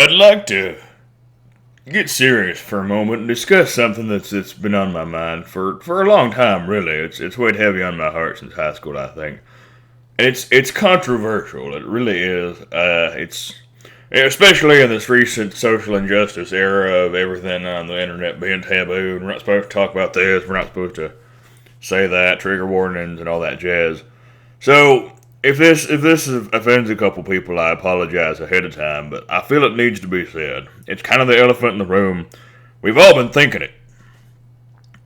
I'd like to get serious for a moment and discuss something that's been on my mind for a long time. Really, it's weighed heavy on my heart since high school. I think it's controversial. It really is. It's especially in this recent social injustice era of everything on the internet being taboo. We're not supposed to talk about this. We're not supposed to say that. Trigger warnings and all that jazz. So if this offends a couple people, I apologize ahead of time, but I feel it needs to be said. It's kind of the elephant in the room. We've all been thinking it.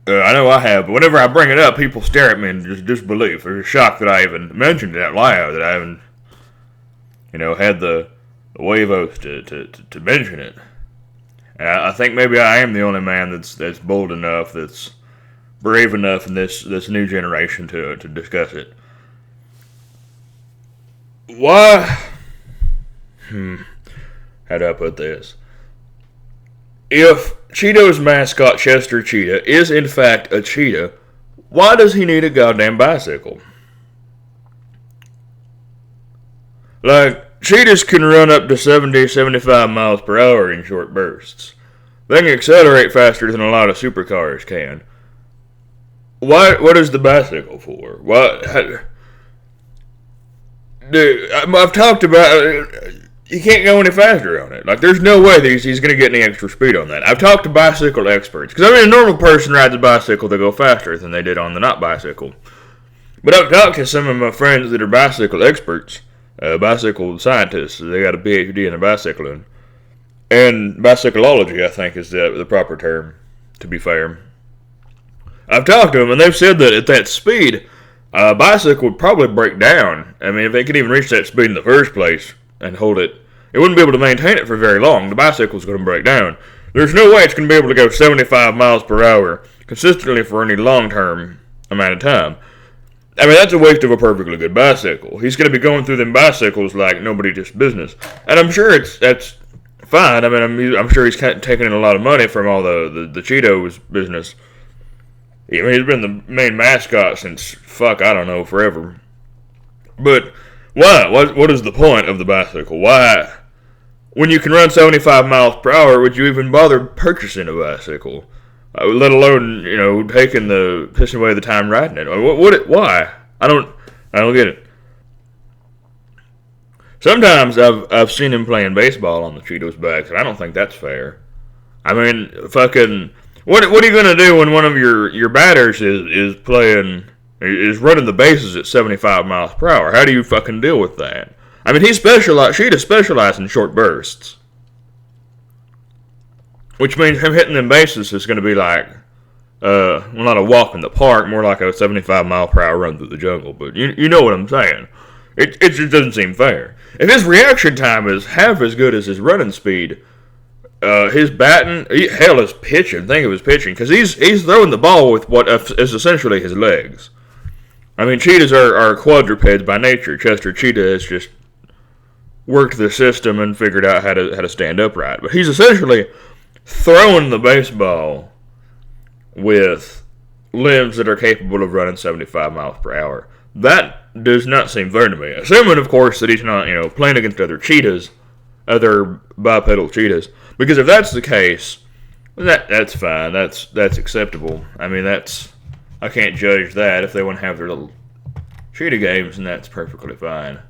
I know I have, but whenever I bring it up, people stare at me in just disbelief. They're shocked that I even mentioned it out loud, that I even, had the huevos to mention it. And I think maybe I am the only man that's bold enough, that's brave enough in this new generation to discuss it. Why? How do I put this? If Cheetos mascot Chester Cheetah is in fact a cheetah, why does he need a goddamn bicycle? Like, cheetahs can run up to 70, 75 miles per hour in short bursts. They can accelerate faster than a lot of supercars can. What is the bicycle for? Dude, I've talked about you can't go any faster on it. Like, there's no way that he's going to get any extra speed on that. I've talked to bicycle experts. Because, a normal person rides a bicycle, they go faster than they did on the not bicycle. But I've talked to some of my friends that are bicycle experts, bicycle scientists. They got a PhD in bicycling. And bicycleology, I think, is the proper term, to be fair. I've talked to them, and they've said that at that speed, a bicycle would probably break down. If they could even reach that speed in the first place and hold it, it wouldn't be able to maintain it for very long. The bicycle's going to break down. There's no way it's going to be able to go 75 miles per hour consistently for any long-term amount of time. That's a waste of a perfectly good bicycle. He's going to be going through them bicycles like nobody just business. And I'm sure that's fine. I'm sure he's taking in a lot of money from all the Cheetos business. He's been the main mascot since, forever. But why? What is the point of the bicycle? Why? When you can run 75 miles per hour, would you even bother purchasing a bicycle? Let alone, pissing away the time riding it. Why? I don't get it. Sometimes I've seen him playing baseball on the Cheetos backs, and I don't think that's fair. Fucking... What are you gonna do when one of your batters is running the bases at 75 miles per hour? How do you fucking deal with that? Cheetah specialized in short bursts, which means him hitting them bases is gonna be like, not a walk in the park, more like a 75 mile per hour run through the jungle. But you know what I'm saying? It just doesn't seem fair. If his reaction time is half as good as his running speed. His batting, his pitching. Think of his pitching, because he's throwing the ball with what is essentially his legs. Cheetahs are quadrupeds by nature. Chester Cheetah has just worked the system and figured out how to stand upright. But he's essentially throwing the baseball with limbs that are capable of running 75 miles per hour. That does not seem fair to me. Assuming, of course, that he's not, playing against other cheetahs, other bipedal cheetahs. Because if that's the case, that's fine. That's acceptable. I can't judge that. If they want to have their little cheetah games, and that's perfectly fine.